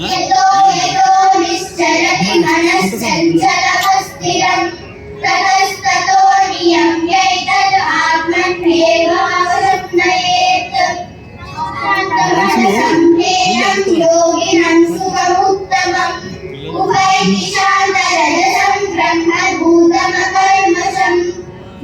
यतो यतो निश्चरति मनश्चञ्चलमस्थिरम् ततस्ततो नियम्यैतद् आत्मन्येवावरुन्नयेत् शान्तमनसंज्ञेयं योगिनं सुखमुत्तमम् उभयदिशान्तरजसं ब्रह्मभूतमकल्मषम्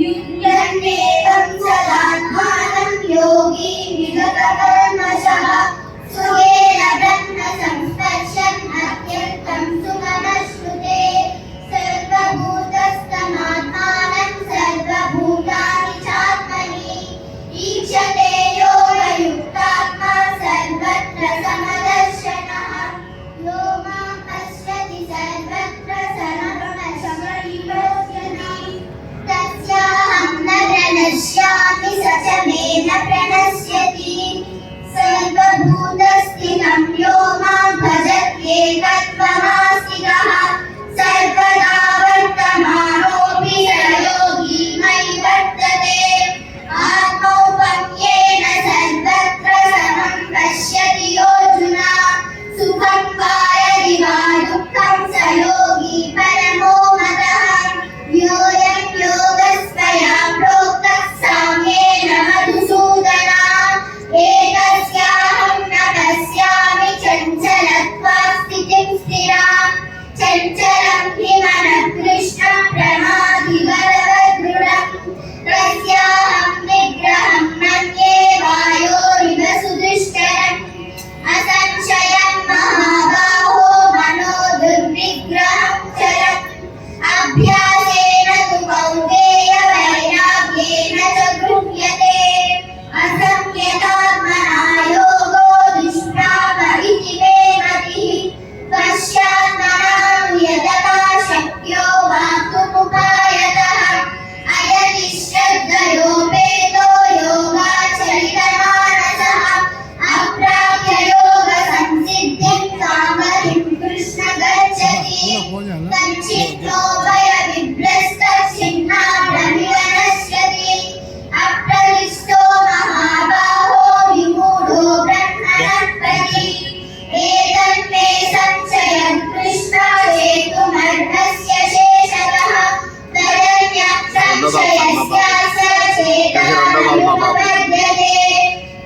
युध्यन्नेवं सदात्मानं योगी विगतकल्मषः सुखेन ब्रह्म संस्पर्शन् अत्यन्तं सुखमश्नुते सर्वभूतस्थमात्मानं सर्वभूतानि चात्मनि ईक्षते योगयुक्तात्मा सर्वत्र समदर्शनः यो मां पश्यति सर्वत्र सर्वगुणसमविभूषणः तस्याहं न प्रणश्यामि स च मे न प्रणश्यति सर्वभूतस्थितं यो मां भजत्येकत्वमास्थितः सर्वदा वर्तमानोऽपि स योगी मयि वर्तते आत्मौपम्येन सर्वत्र समं पश्यति योऽर्जुना सुखं वा यदि वा दुःखं स योगी परमो मतः योऽयं योगस्त्वया प्रोक्तः साम्येन मधुसूदना एकस्याहं न पश्यामि चञ्चलत्वास्थितिं स्थिरां चञ्चलं हि मनः कृष्णं प्रमाधिवरवदृढं तस्याहं निग्रहं मन्ये वायोरिव सुदुष्करम् असंशयं महाबाहो मनो दुर्विग्रहं चलत् अभ्यासेन तु कौन्तेय वैराग्येन च गृह्यते असंयतात्मना योगो दुष्प्राप इति मे मतिः पश्चात्मनां यतता शक्यो वाक्तुमुपायतः अयति श्रद्धयोपेतो योगाचरितमानसः अप्राप्य योगसंसिद्धिं कामहिं कृष्ण गच्छति तच्चित्तो भयविभ्रष्टच्छिन्नाभ्रमिव नश्यति अप्रविष्टो महाबाहो विमूढो ब्रह्मणः प्रति एतन्मे संशयं कृष्ण चेतुमर्हस्य शेषतः तदन्यः संशयस्यास्य चेतनानुपपद्यते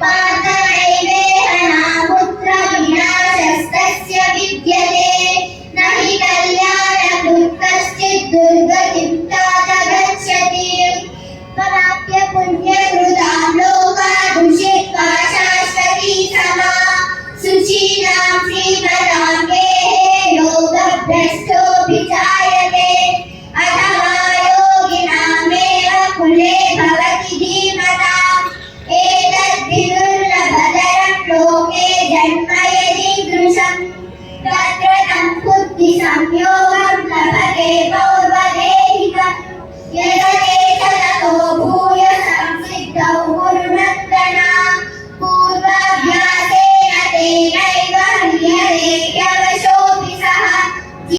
पार्थनैवेह नामुत्र विनाशस्तस्य विद्यते न हि कल्याणकृत् कश्चित् दुर्गतिं तात गच्छति प्राप्य पुण्यकृतां लोकादुषित्वा शाश्वती समा शुचीनां श्रीमतां गेहे योगभ्रष्टोऽभिजायते अथवा योगिनामेव कुले भवति धीमताम् एतद्धि दुर्लभतरं लोके जन्म यदीदृशम् तत्र तं बुद्धिसंयोग